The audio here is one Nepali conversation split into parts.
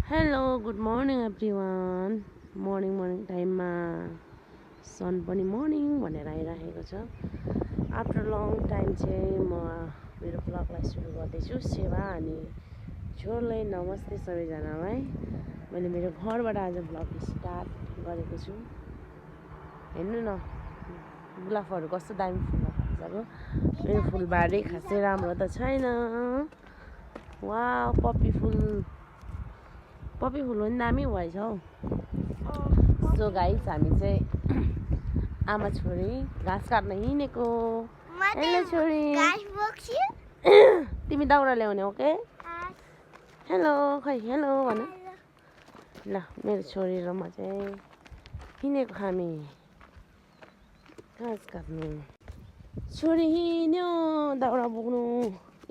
Hello good morning everyone. Morning टाइममा सन पनि मर्निङ भनेर आइरहेको छ। आफ्टर लङ टाइम चाहिँ म मेरो ब्लगलाई सुरु गर्दैछु। सेवा अनि छोरले नमस्ते सबैजनालाई। मैले मेरो घरबाट आज ब्लग स्टार्ट गरेको छु। हेर्नु न गुलाफहरू कस्तो दामी फुल्न थालिसक्यो। मेरो फुलबारी खासै राम्रो त छैन। वाउ पप्पी फुल पनि दामी भएछ हौ। सो गाइस हामी चाहिँ आमा छोरी घाँस काट्न हिँडेको। हेलो छोरी तिमी दाउरा ल्याउने हो के? हेलो खै हेलो भन ल। मेरो छोरी र म चाहिँ हिँडेको हामी घाँस काट्नु। छोरी हिँड्यो दाउरा बोक्नु।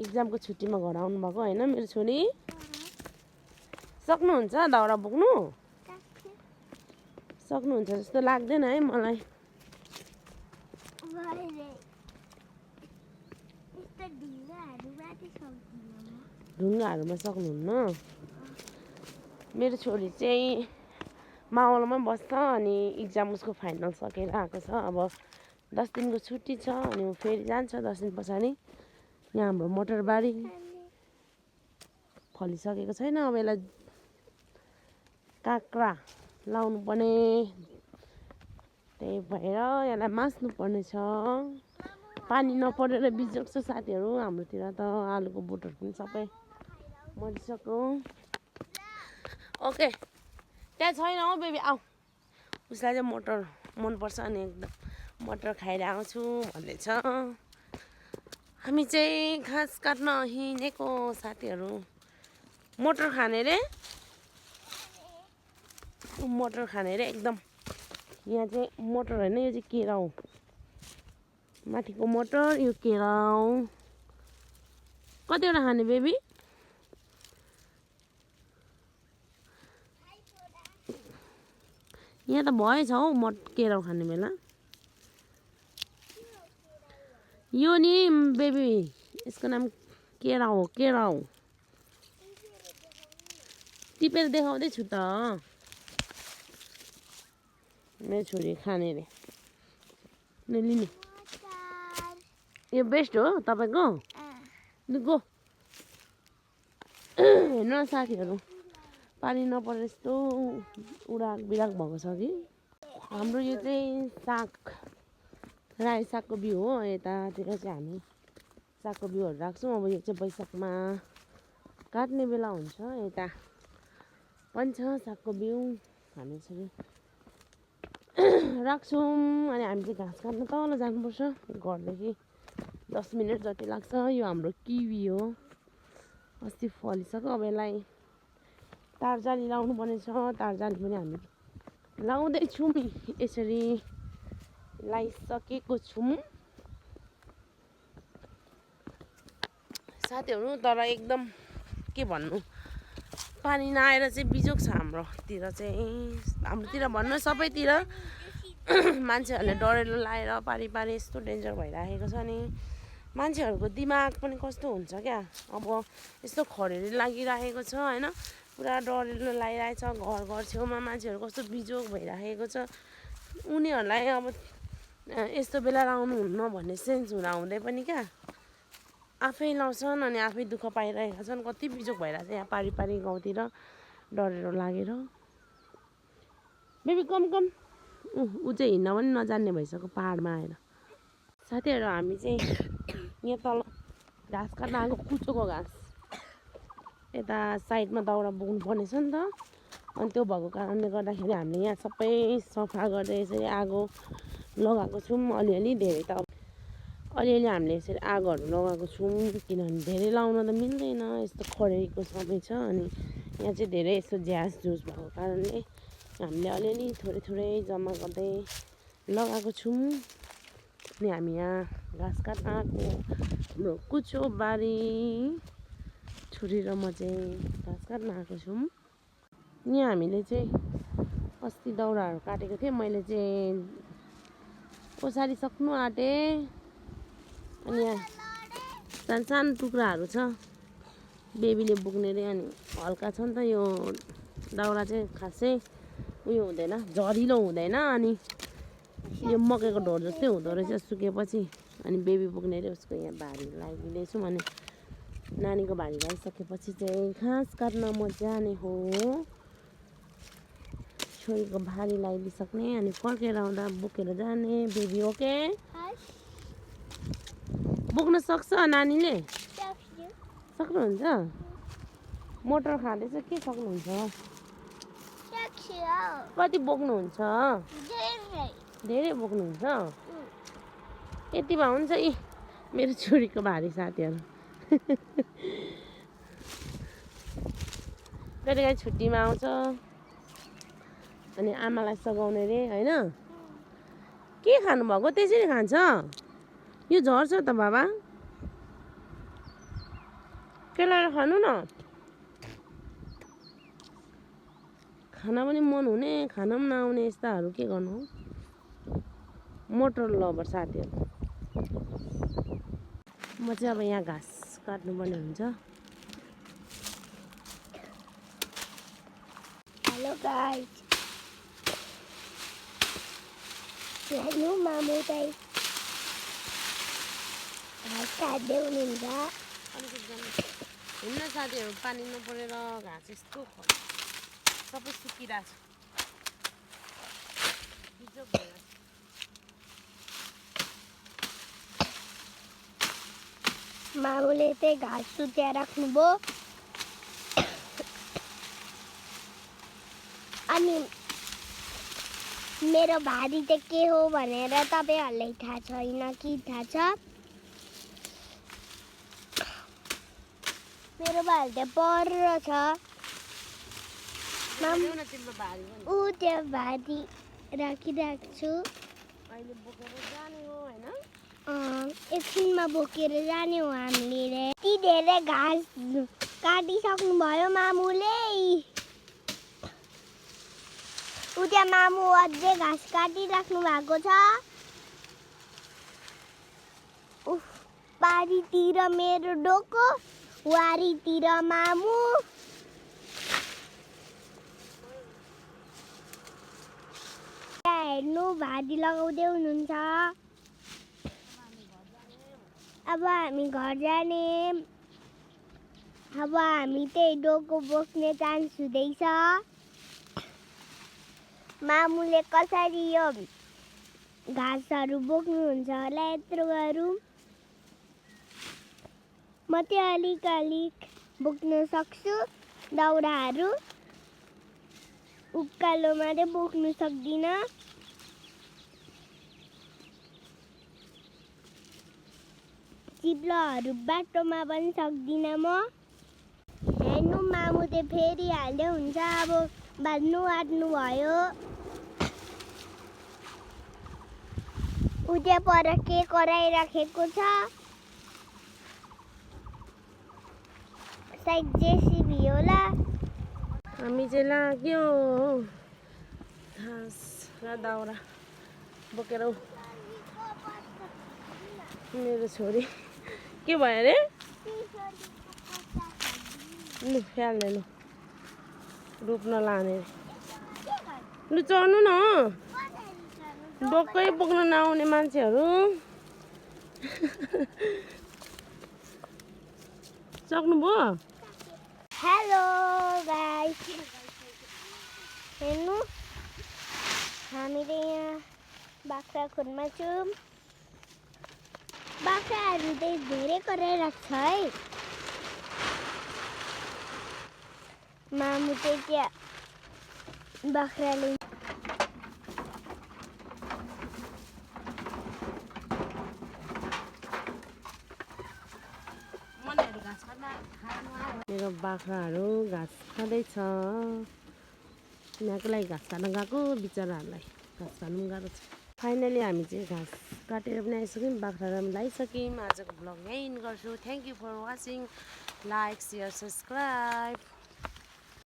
इक्जामको छुट्टीमा घर आउनु भएको होइन मेरो छोरी? सक्नुहुन्छ दाउरा बोक्नु? सक्नुहुन्छ जस्तो लाग्दैन है मलाई। ढुङ्गाहरूमा सक्नुहुन्न। मेरो छोरी चाहिँ मावलमा बस्छ अनि इक्जाम उसको फाइनल सकेर आएको छ। अब 10 दिनको छुट्टी छ अनि ऊ फेरि जान्छ 10 दिन पछाडि। यहाँ हाम्रो मटरबारी फलिसकेको छैन। अब यसलाई काँक्रा लाउनु पर्ने, त्यही भएर यसलाई मास्नु पर्ने छ। पानी नपरेर बिजोग्छ साथीहरू। हाम्रोतिर त आलुको बोटहरू पनि सबै मरिसक्यो। ओके त्यहाँ छैन हौ बेबी आऊ। उसलाई चाहिँ मटर मनपर्छ अनि एकदम मटर खाएर आउँछु भन्दैछ। हामी चाहिँ घाँस काट्न हिँडेको साथीहरू। मटर खाने रे? मटर खाने रे एकदम। यहाँ चाहिँ मटर होइन यो चाहिँ केरा हो। माथिको मटर यो केरा हो। कतिवटा खाने बेबी? यहाँ त भएछ हौ केरा खाने बेला। यो नि बेबी यसको नाम केरा हो। केरा हो टिपेर देखाउँदैछु त। मेरो छोरी खाने रे। लिनु यो बेस्ट हो तपाईँको। गो हेर्नु न साथीहरू पानी नपरेर यस्तो उडाक बिराक भएको छ कि। हाम्रो यो चाहिँ साग रायो सागको बिउ हो। यतातिर चाहिँ हामी सागको बिउहरू राख्छौँ। अब यो चाहिँ वैशाखमा काट्ने बेला हुन्छ। यता पनि छ सागको बिउ। हामी चाहिँ राख्छौँ अनि हामी चाहिँ घाँस काट्न तल जानुपर्छ। घरदेखि 10 मिनट जति लाग्छ। यो हाम्रो किवी हो। अस्ति फलिसक्यो। अब यसलाई तारजाली लाउनु पर्ने छ। तारजाली पनि हामी लाउँदैछौँ। यसरी लाइसकेको छौँ साथीहरू। तर एकदम के भन्नु पानी नआएर चाहिँ बिजोग छ हाम्रोतिर चाहिँ। हाम्रोतिर भन्नु सबैतिर मान्छेहरूले डढेलो लाएर पारी यस्तो डेन्जर भइराखेको छ नि। मान्छेहरूको दिमाग पनि कस्तो हुन्छ क्या। अब यस्तो खडेरी लागिरहेको छ होइन। पुरा डढेलो लागिरहेको छ। घर छेउमा मान्छेहरू कस्तो बिजोग भइराखेको छ। उनीहरूलाई अब यस्तो बेला लाउनु हुन्न भन्ने सेन्स हुँदै पनि क्या आफै लाउँछन् अनि आफै दुःख पाइरहेका छन्। कति बिजोग भइरहेको छ यहाँ पारी गाउँतिर डढेरो लागेर। बेबी कम ऊ चाहिँ हिँड्न पनि नजान्ने भइसक्यो पाहाडमा आएर। साथीहरू हामी चाहिँ यहाँ तल घाँस काट्न आएको। कुचोको घाँस यता साइडमा दाउरा बोक्नु पर्ने छ नि त। अनि त्यो भएको कारणले गर्दाखेरि हामीले यहाँ सबै सफा गर्दै यसरी आगो लगाएको छौँ। अलिअलि धेरै त अलिअलि हामीले यसरी आगोहरू लगाएको छौँ। किनभने धेरै लाउन त मिल्दैन। यस्तो खडेरीको समय छ अनि यहाँ चाहिँ धेरै यस्तो झ्यास झुस भएको कारणले हामीले अलिअलि थोरै जम्मा गर्दै लगाएको छौँ। अनि हामी यहाँ घाँस काट्न आएको। हाम्रो कुचो बारी छोरी र म चाहिँ घाँस काट्न आएको छौँ। यहाँ हामीले चाहिँ अस्ति दाउराहरू काटेको थिएँ। मैले चाहिँ ओसारिसक्नु आँटेँ। अनि यहाँ सानो टुक्राहरू छ बेबीले बोक्ने रे। अनि हल्का छ नि त यो दाउरा चाहिँ खासै उयो हुँदैन, झरिलो हुँदैन। अनि यो मकैको ढोड जस्तै हुँदो रहेछ सुकेपछि। अनि बेबी पुग्ने रे उसको यहाँ भारी लगाइदिँदैछु। अनि नानीको भारी लगाइसकेपछि चाहिँ घाँस काट्न म जाने हो। छोरीको भारी लगाइदिइसक्ने अनि फर्केर आउँदा बोकेर जाने। बेबी ओके बोक्न सक्छ नानीले? सक्नुहुन्छ? मोटर खाँदैछ के सक्नुहुन्छ? कति बोक्नुहुन्छ? धेरै बोक्नुहुन्छ? यतिमा हुन्छ यी मेरो छोरीको भारी साथीहरू। कहिलेकाहीँ छुट्टीमा आउँछ अनि आमालाई सघाउने रे होइन। के खानुभएको त्यसरी खान्छ? यो झर्छ त बाबा, केलाएर खानु न। खाना पनि मन हुने खाना पनि नआउने यस्ताहरू के गर्नु हो। मोटर लभर साथीहरू। म चाहिँ अब यहाँ घाँस काट्नुपर्ने हुन्छ। हेलो गाइस, हेलो मामु चाहिँ घाँस काट्दै हुनुहुन्छ। हिँड्न साथीहरू पानी नपरेर घाँस यस्तो सबै सुकिरहेको छ। मामुले चाहिँ घाँस सुत्या राख्नुभयो। अनि मेरो भारी चाहिँ के हो भनेर तपाईँहरूलाई थाहा छैन कि थाहा छ? मेरो भारी चाहिँ पर छ। ऊ त्यो भारी राखिरहेको छु। एकछिनमा बोकेर जाने हो हामीले। यति धेरै घाँस काटिसक्नुभयो मामुले। ऊ त्यहाँ मामु अझै घाँस काटिराख्नु भएको छ। पारीतिर मेरो डोको, वारीतिर मामु। हेर्नु भारी लगाउँदै हुनुहुन्छ। अब हामी घर जाने। अब हामी त्यही डोको बोक्ने चान्स हुँदैछ। मामुले कसरी यो घाँसहरू बोक्नुहुन्छ होला यत्रो गरौँ। म चाहिँ अलिक बोक्न सक्छु दाउराहरू। उकालोमा चाहिँ बोक्नु सक्दिनँ। चिप्लोहरू बाटोमा पनि सक्दिनँ म। हेर्नु मामु चाहिँ फेरि हाल्दै हुन्छ। अब बाँध्नु आँट्नु भयो। ऊ त्यहाँ पर के कराइराखेको छ? सायद जेसिबी होला। हामी चाहिँ लाग्यो घाँस र दाउरा बोकेर। मेरो छोरी के भयो अरे? लु फ्याल्दै लु रोप्न लाने। लु चढ्नु न, डोकै बोक्न नआउने मान्छेहरू। सक्नुभयो? हेलो गाइस, हेर्नु हामीले यहाँ बाख्राखोरमा छौँ। बाख्राहरू चाहिँ धेरै कराइरहेको छ है। मामु चाहिँ त्यहाँ बाख्राले मेरो बाख्राहरू घाँस खाँदैछ। यिनीहरूको लागि घाँस खान गएको, बिचराहरूलाई घाँस खानु पनि गाह्रो छ। फाइनली हामी चाहिँ घाँस काटेर पनि आइसक्यौँ, बाख्राहरू पनि लगाइसक्यौँ। आजको भ्लग यहीँ गर्छु। Thank you for watching. Like, share, subscribe.